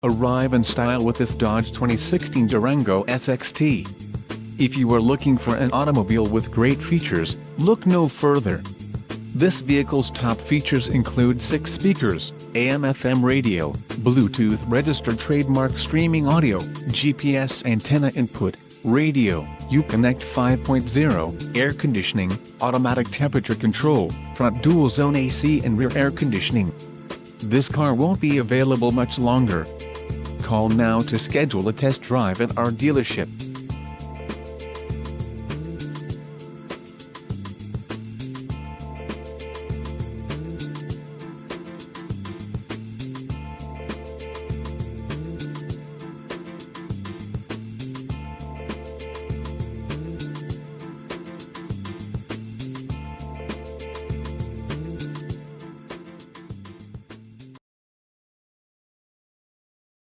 Arrive in style with this Dodge 2016 Durango SXT. If you are looking for an automobile with great features, look no further. This vehicle's top features include 6 speakers, AM/FM radio, Bluetooth registered trademark streaming audio, GPS antenna input, radio, Uconnect 5.0, air conditioning, automatic temperature control, front dual zone AC and rear air conditioning. This car won't be available much longer. Call now to schedule a test drive at our dealership.